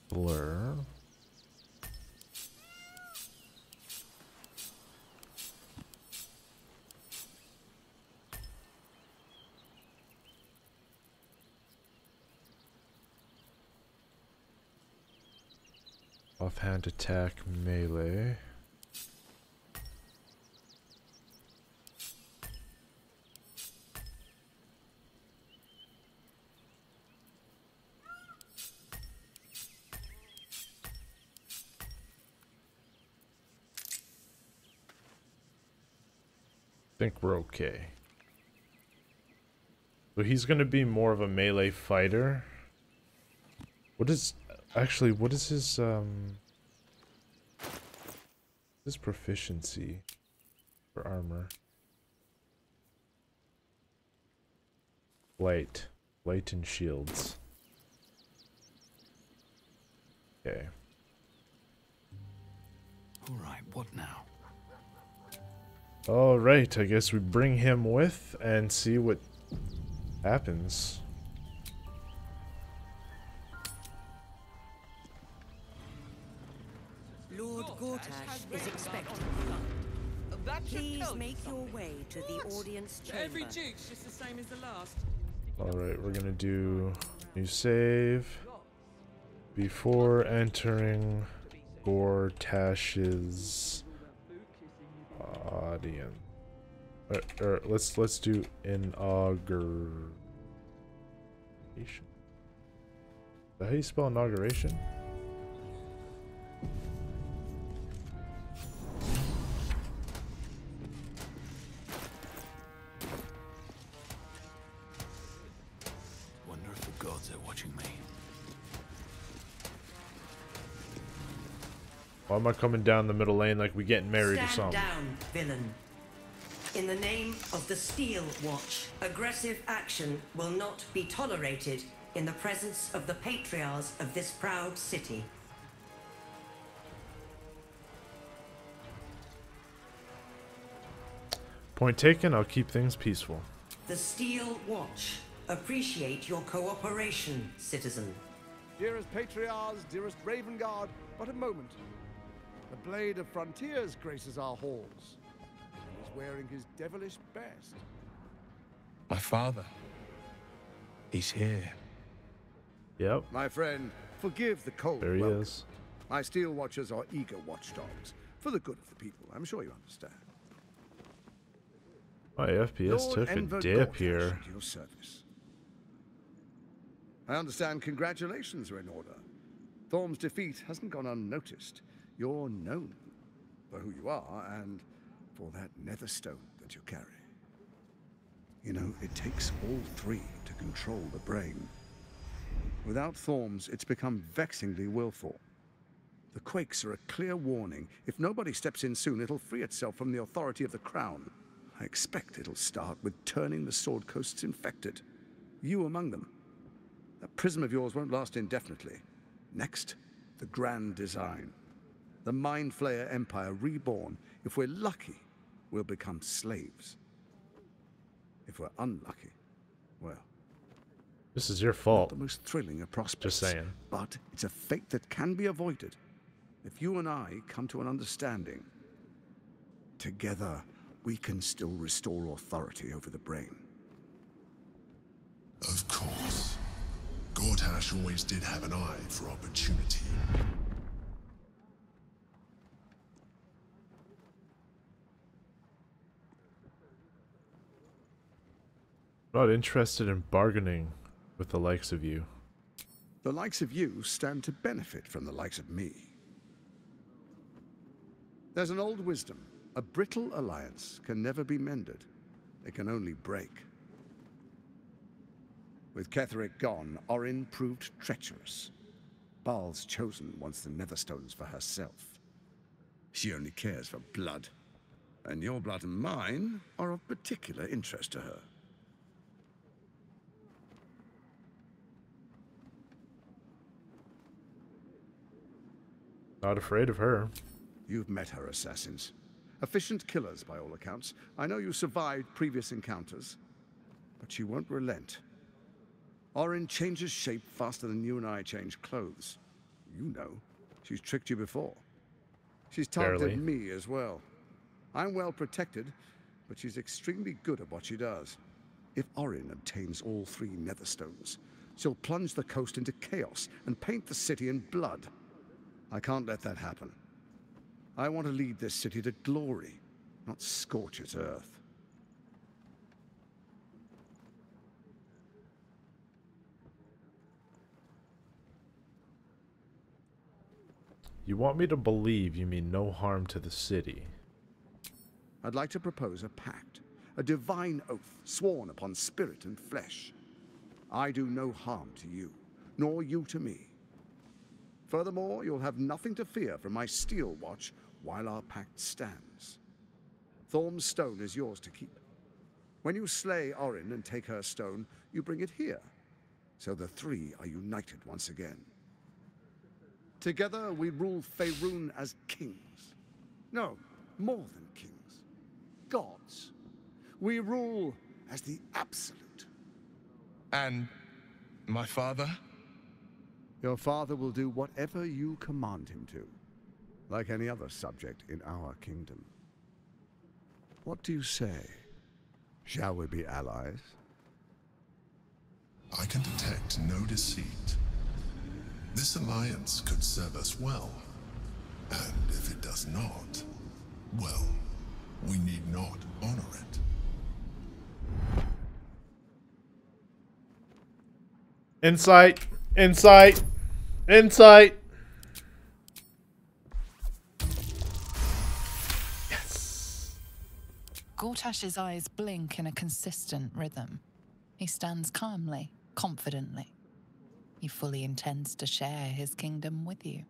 Blur. Offhand attack melee. I think we're okay. So he's gonna be more of a melee fighter. What is actually what is his proficiency for armor? Light and shields. Okay. All right, what now? All right, I guess we bring him with and see what happens. Lord Gortash is expecting you. Please make your way to the audience chamber. Every duke's just the same as the last. Alright, we're gonna do new save before entering Gortash's audience. Let's do inauguration. Is that how you spell inauguration? Wonder if the gods are watching me. Why am I coming down the middle lane like we getting married or Stand something? down, villain. In the name of the Steel Watch, aggressive action will not be tolerated in the presence of the patriarchs of this proud city. Point taken, I'll keep things peaceful. The Steel Watch appreciate your cooperation, citizen. Dearest Patriarchs, dearest Raven Guard, but a moment. The Blade of Frontiers graces our halls. He's wearing his devilish best. My father. He's here. Yep, My friend, forgive the cold there he welcome. is. My Steel Watchers are eager watchdogs, for the good of the people. I'm sure you understand. My FPS Lord took a Enver dip Gortash here. at your service. I understand congratulations are in order. Thorm's defeat hasn't gone unnoticed. You're known for who you are and for that nether stone that you carry. You know, it takes all three to control the brain. Without Thorm's, it's become vexingly willful. The quakes are a clear warning. If nobody steps in soon, it'll free itself from the authority of the crown. I expect it'll start with turning the Sword Coasts infected. You among them. That prism of yours won't last indefinitely. Next, the grand design. The Mind Flayer Empire reborn. If we're lucky, we'll become slaves. If we're unlucky, well, This is your not fault. the most thrilling of prospects. Just saying. But it's a fate that can be avoided. If you and I come to an understanding, together we can still restore authority over the brain. Of course. Gortash always did have an eye for opportunity. Not interested in bargaining with the likes of you. The likes of you stand to benefit from the likes of me. There's an old wisdom. A brittle alliance can never be mended. It can only break. With Ketheric gone, Orin proved treacherous. Baal's chosen wants the Netherstones for herself. She only cares for blood. And your blood and mine are of particular interest to her. Not afraid of her. You've met her assassins. Efficient killers, by all accounts. I know you survived previous encounters, but she won't relent. Orin changes shape faster than you and I change clothes. you know, she's tricked you before. She's Barely. targeted me as well. I'm well protected, but she's extremely good at what she does. If Orin obtains all 3 Netherstones, she'll plunge the coast into chaos and paint the city in blood. I can't let that happen. I want to lead this city to glory, not scorch its earth. You want me to believe you mean no harm to the city? I'd like to propose a pact, a divine oath sworn upon spirit and flesh. I do no harm to you, nor you to me. Furthermore, you'll have nothing to fear from my steel watch while our pact stands. Thorm's stone is yours to keep. When you slay Orin and take her stone, you bring it here, so the 3 are united once again. Together we rule Faerun as kings. No, more than kings. Gods. We rule as the absolute. And my father? Your father will do whatever you command him to, like any other subject in our kingdom. What do you say? Shall we be allies? I can detect no deceit. This alliance could serve us well. And if it does not, well, we need not honor it. Insight! Insight! Insight! Yes! Gortash's eyes blink in a consistent rhythm. He stands calmly, confidently. He fully intends to share his kingdom with you.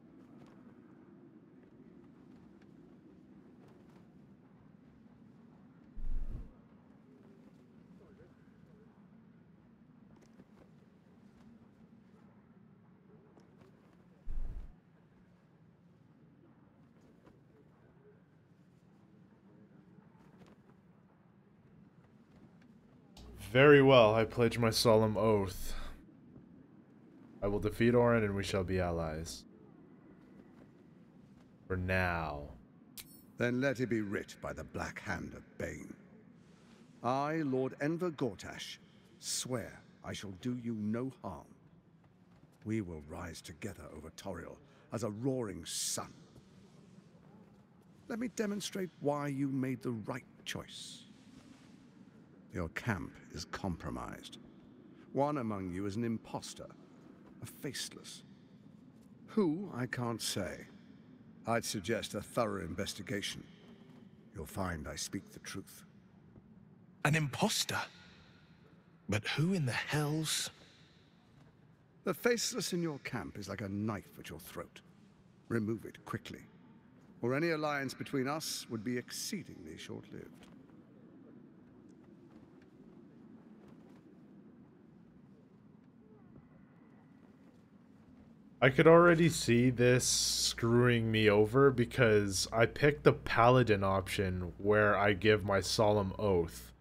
Very well, I pledge my solemn oath. I will defeat Orin and we shall be allies. For now. Then let it be writ by the black hand of Bane. I, Lord Enver Gortash, swear I shall do you no harm. We will rise together over Toriel as a roaring sun. Let me demonstrate why you made the right choice. Your camp is compromised. One among you is an imposter, a faceless. Who, I can't say. I'd suggest a thorough investigation. You'll find I speak the truth. An imposter? But who in the hell's... The faceless in your camp is like a knife at your throat. Remove it quickly, or any alliance between us would be exceedingly short-lived. I could already see this screwing me over because I picked the Paladin option where I give my solemn oath.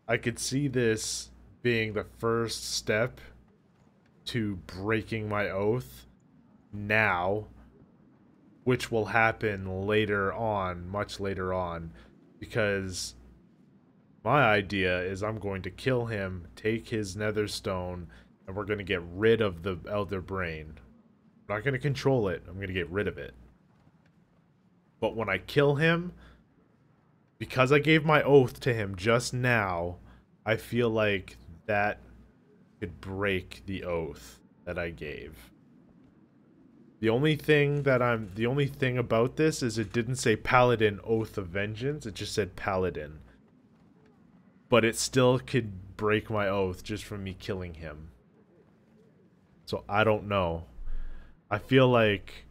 I could see this being the first step to breaking my oath now, which will happen later on, much later on, because my idea is I'm going to kill him, take his netherstone, and we're going to get rid of the Elder Brain. I'm not going to control it. I'm going to get rid of it. But when I kill him, because I gave my oath to him just now, I feel like that could break the oath that I gave. The only thing about this is it didn't say Paladin Oath of Vengeance. It just said Paladin. But it still could break my oath just from me killing him. So I don't know. I feel like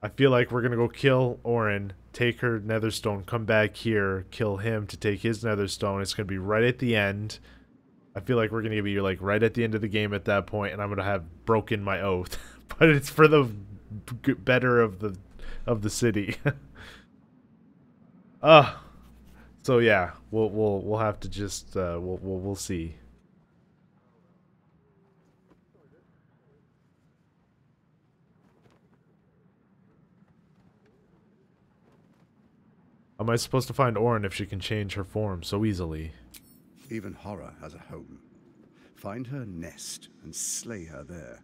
we're gonna go kill Orin, take her netherstone, come back here, kill him to take his netherstone. It's gonna be right at the end. I feel like we're gonna be like right at the end of the game at that point, and I'm gonna have broken my oath. But it's for the better of the city. So yeah, we'll have to just we'll see. How am I supposed to find Orin if she can change her form so easily? Even horror has a home. Find her nest and slay her there.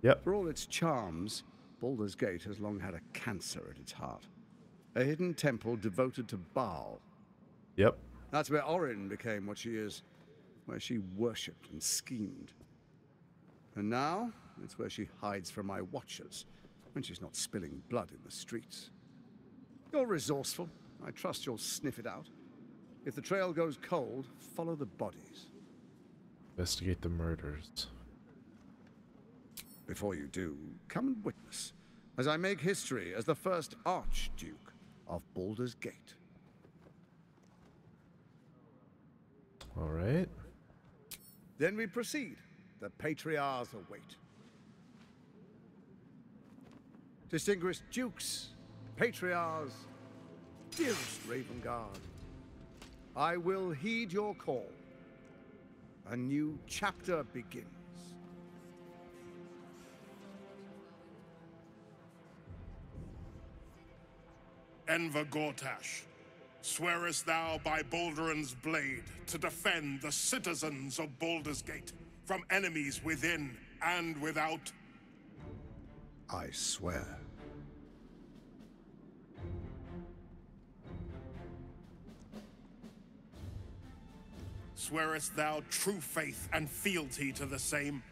Yep. For all its charms, Baldur's Gate has long had a cancer at its heart. A hidden temple devoted to Baal. Yep. That's where Orin became what she is, where she worshipped and schemed. And now, it's where she hides from my watchers, when she's not spilling blood in the streets. You're resourceful. I trust you'll sniff it out. If the trail goes cold, follow the bodies. Investigate the murders. Before you do, come and witness, as I make history as the first Archduke of Baldur's Gate. All right. Then we proceed. The Patriarchs await. Distinguished Dukes, Patriarchs, dearest Ravengard, I will heed your call. A new chapter begins. Enver Gortash, swearest thou by Balduran's blade to defend the citizens of Baldur's Gate from enemies within and without? I swear. Swearest thou true faith and fealty to the same,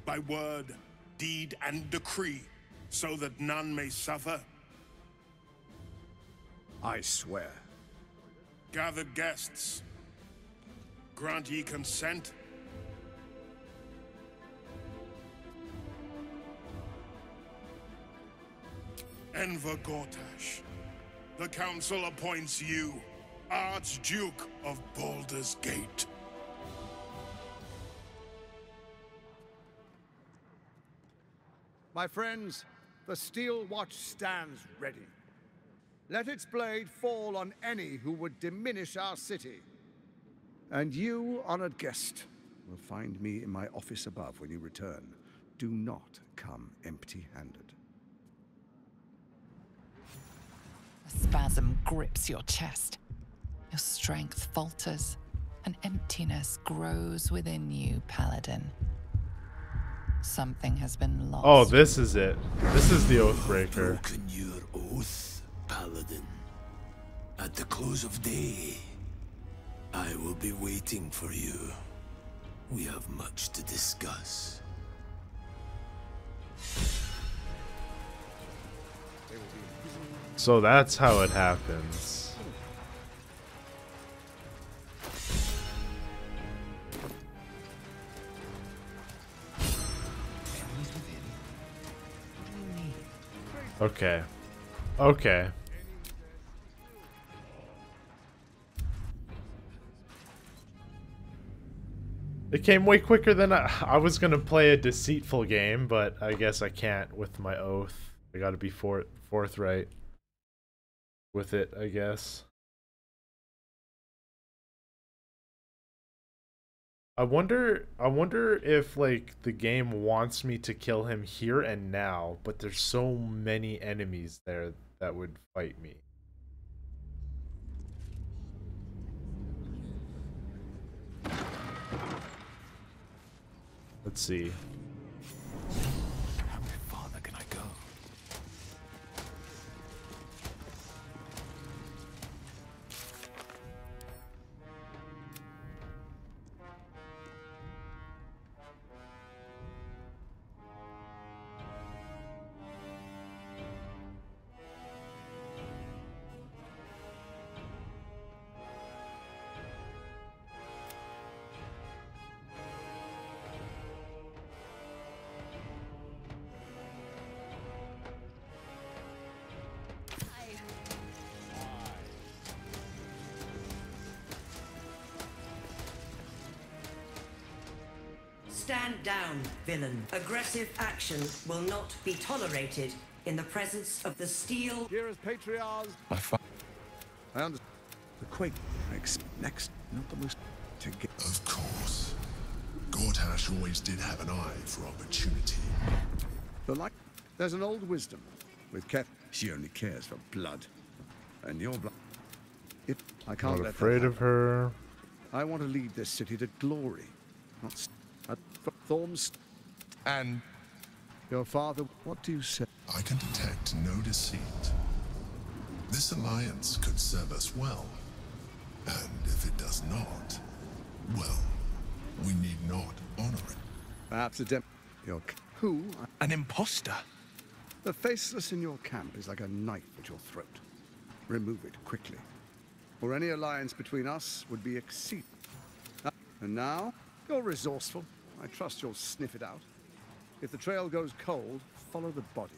by word, deed, and decree, so that none may suffer? I swear. Gathered guests, grant ye consent? Enver Gortash, the council appoints you Archduke of Baldur's Gate. My friends, the Steel Watch stands ready. Let its blade fall on any who would diminish our city. And you, honored guest, will find me in my office above when you return. Do not come empty-handed. A spasm grips your chest. Your strength falters. An emptiness grows within you, Paladin. Something has been lost. Oh, this is it. This is the Oathbreaker. Broken your oath, Paladin. At the close of day, I will be waiting for you. We have much to discuss. So that's how it happens. Okay. Okay. It came way quicker than I was gonna play a deceitful game, but I guess I can't with my oath. I gotta be forthright with it, I guess. I wonder if like the game wants me to kill him here and now, but there's so many enemies there that would fight me. Let's see. How farther can I go? Stand down, villain. Aggressive action will not be tolerated in the presence of the Steel. Here is Patriarchs. I understand. The quake makes next, not the most to get. Of course. Gortash always did have an eye for opportunity. The light. There's an old wisdom with Keth. She only cares for blood, and your blood. If I can't Not let afraid that of her. I want to lead this city to glory, not Thorms. And Your father, what do you say? I can detect no deceit. This alliance could serve us well. And if it does not, well, we need not honor it. Perhaps a who? an imposter. The faceless in your camp is like a knife at your throat. Remove it quickly, or any alliance between us would be exceeding. And now, you're resourceful. I trust you'll sniff it out. If the trail goes cold, follow the bodies.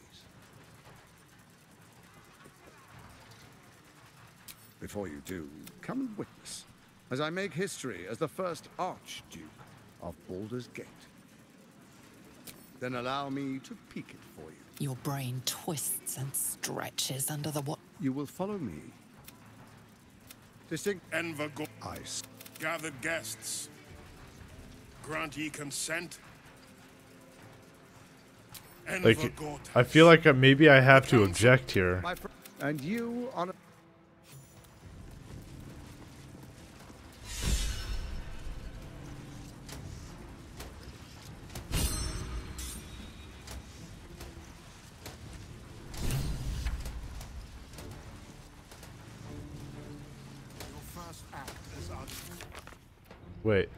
Before you do, come and witness, as I make history as the first Archduke of Baldur's Gate. Then allow me to peek it for you. Your brain twists and stretches under the what? You will follow me. Distinct Envergo ice. gathered guests. Grant ye consent? Like, Envergo I feel like maybe I have to object here. My friend, and you on a... Wait.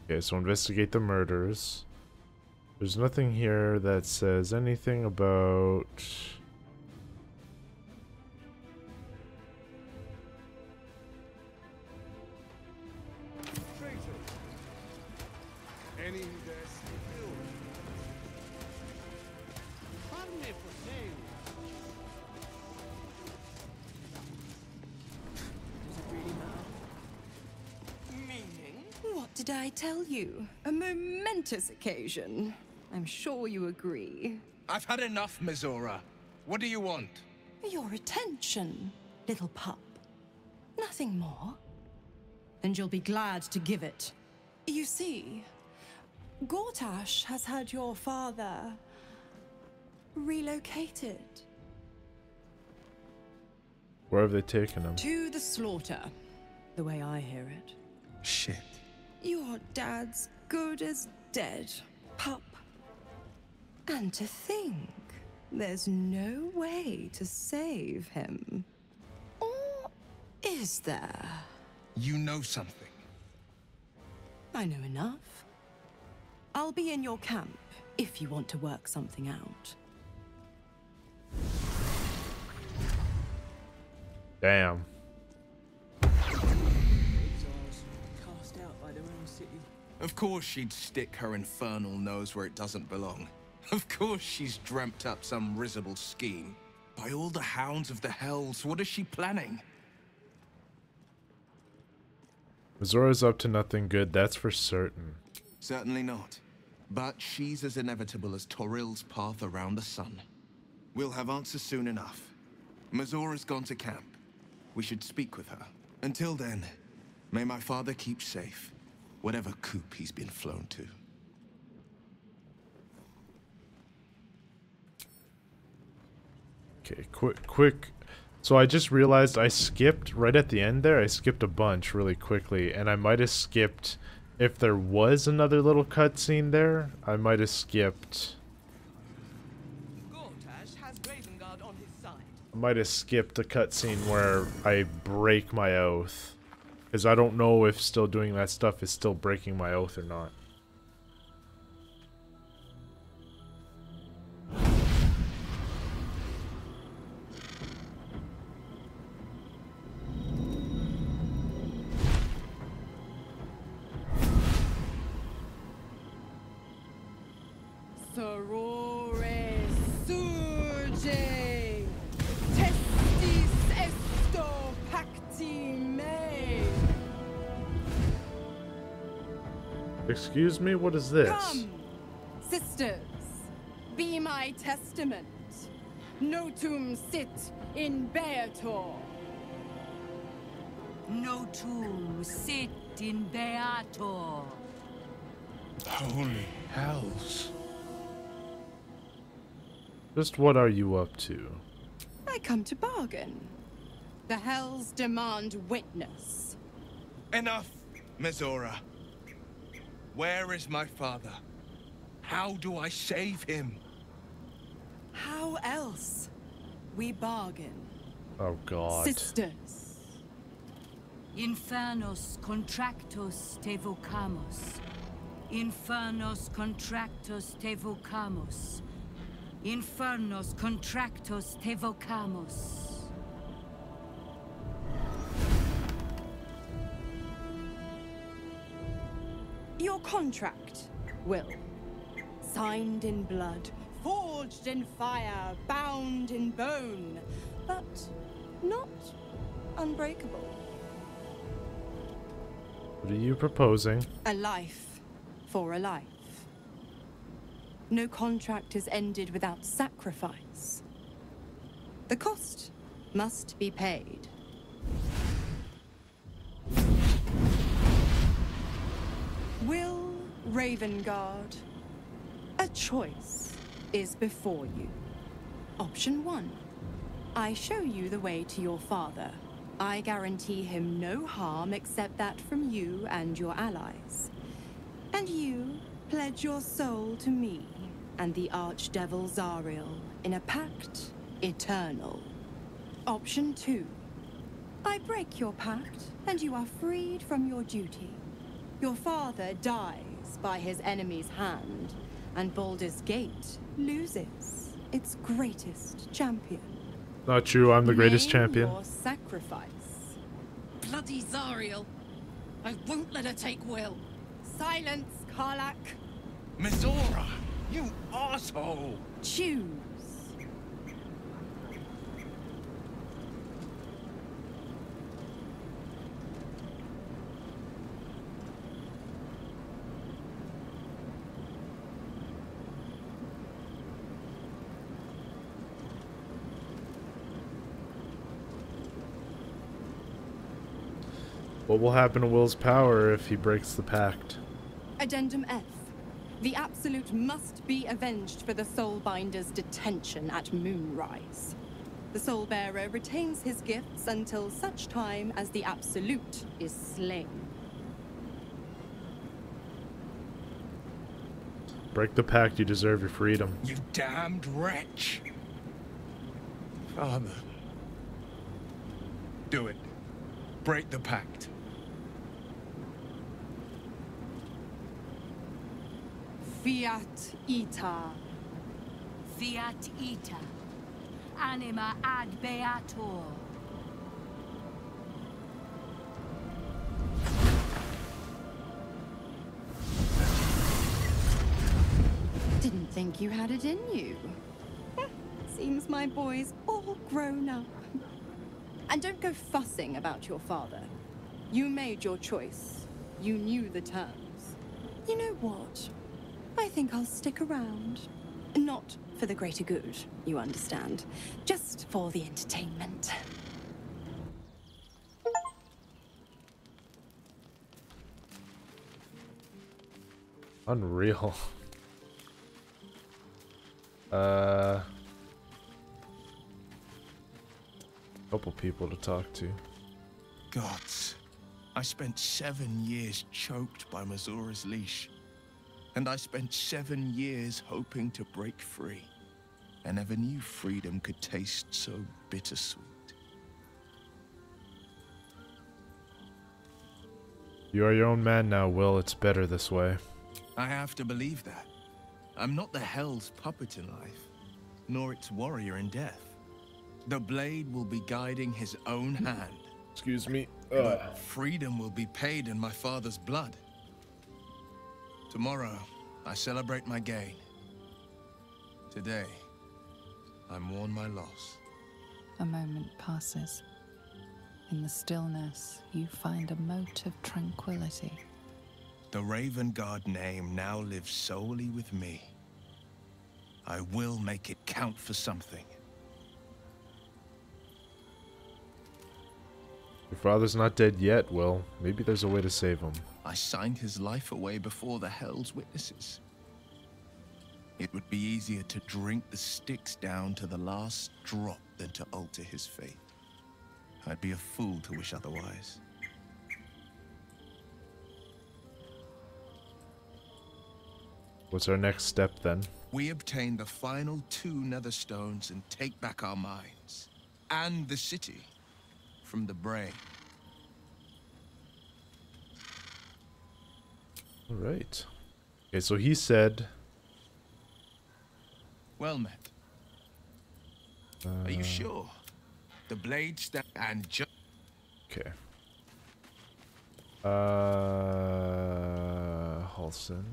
Okay, so investigate the murders. There's nothing here that says anything about... Any there still. Pardon me for saying. Meaning? What did I tell you? A momentous occasion. I'm sure you agree. I've had enough, Mizora. What do you want? Your attention, little pup. Nothing more. And you'll be glad to give it. You see, Gortash has had your father relocated. Where have they taken him? To the slaughter, the way I hear it. Shit. Your dad's good as dead, pup. And to think, there's no way to save him. Or is there? You know something. I know enough. I'll be in your camp if you want to work something out. Damn. Cast out by their own city. Of course she'd stick her infernal nose where it doesn't belong. Of course she's dreamt up some risible scheme. By all the hounds of the hells, what is she planning? Mizora's up to nothing good, that's for certain. Certainly not. But she's as inevitable as Toril's path around the sun. We'll have answers soon enough. Mizora's gone to camp. We should speak with her. Until then, may my father keep safe, whatever coop he's been flown to. Okay, quick. So I just realized I skipped right at the end there. I skipped a bunch really quickly, and I might have skipped, if there was another little cutscene there, I might have skipped. Gortash has Ravengard on his side. I might have skipped a cutscene where I break my oath, because I don't know if still doing that stuff is still breaking my oath or not. Sorore surge, testis esto pacti me. Excuse me, what is this? Come, sisters, be my testament. Notum sit in Beator. Notum sit in Beator. Holy hells. Just what are you up to? I come to bargain. The hells demand witness. Enough, Mizora. Where is my father? How do I save him? How else? We bargain. Oh god. Sisters. Infernos contractos te vocamos. Infernos contractos te vocamos. Infernos contractos te vocamos. Your contract, Will. Signed in blood, forged in fire, bound in bone, but not unbreakable. What are you proposing? A life for a life. No contract is ended without sacrifice. The cost must be paid. Will Ravengard, a choice is before you. Option 1. I show you the way to your father. I guarantee him no harm except that from you and your allies. And you pledge your soul to me and the Archdevil Zariel in a pact eternal. Option 2. I break your pact and you are freed from your duty. Your father dies by his enemy's hand, and Baldur's Gate loses its greatest champion. Not true, I'm the greatest champion. Your sacrifice. Bloody Zariel. I won't let her take Will. Silence, Karlak. Mizora, you asshole! Choose. What will happen to Will's power if he breaks the pact? Addendum F. The Absolute must be avenged for the Soulbinder's detention at Moonrise. The Soulbearer retains his gifts until such time as the Absolute is slain. Break the pact, you deserve your freedom. You damned wretch! Father. Do it. Break the pact. Fiat Ita. Fiat ita. Anima ad beator. Didn't think you had it in you. Seems my boy's all grown up. And don't go fussing about your father. You made your choice. You knew the terms. You know what? I think I'll stick around. Not for the greater good, you understand. Just for the entertainment. Unreal. Couple people to talk to. Gods, I spent 7 years choked by Mizora's leash. And I spent 7 years hoping to break free. I never knew freedom could taste so bittersweet. You are your own man now, Will. It's better this way. I have to believe that. I'm not the Hell's puppet in life, nor its warrior in death. The blade will be guiding his own hand. Excuse me. But freedom will be paid in my father's blood. Tomorrow, I celebrate my gain. Today, I mourn my loss. A moment passes. In the stillness, you find a mote of tranquility. The Ravengard name now lives solely with me. I will make it count for something. Your father's not dead yet, Will. Maybe there's a way to save him. I signed his life away before the Hell's Witnesses. It would be easier to drink the sticks down to the last drop than to alter his fate. I'd be a fool to wish otherwise. What's our next step then? We obtain the final 2 nether stones and take back our minds. And the city from the brain. Alright. Okay, so he said... Well met. Are you sure? The blade stand and just... Okay. Halson.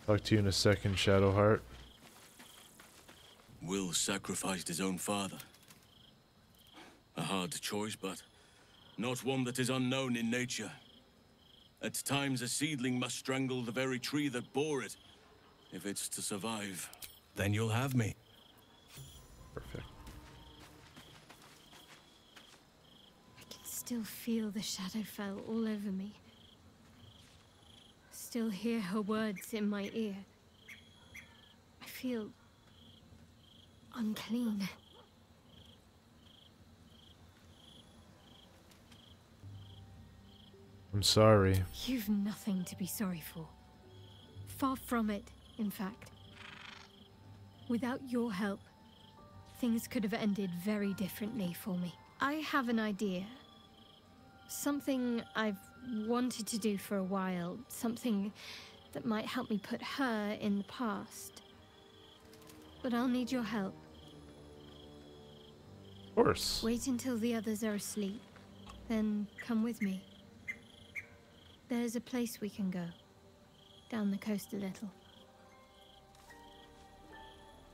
Talk to you in a second, Shadowheart. Will sacrificed his own father. A hard choice, but not one that is unknown in nature. At times, a seedling must strangle the very tree that bore it, if it's to survive. Then you'll have me. Perfect. I can still feel the Shadowfell all over me. Still hear her words in my ear. I feel unclean. I'm sorry. You've nothing to be sorry for. Far from it, in fact. Without your help, things could have ended very differently for me. I have an idea. Something I've wanted to do for a while. Something that might help me put her in the past. But I'll need your help. Of course. Wait until the others are asleep. Then come with me. There's a place we can go. Down the coast a little.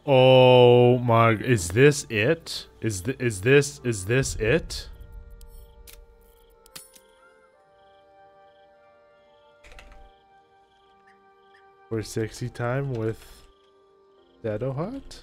Oh my, is this it? Is this it? For sexy time with Shadowheart?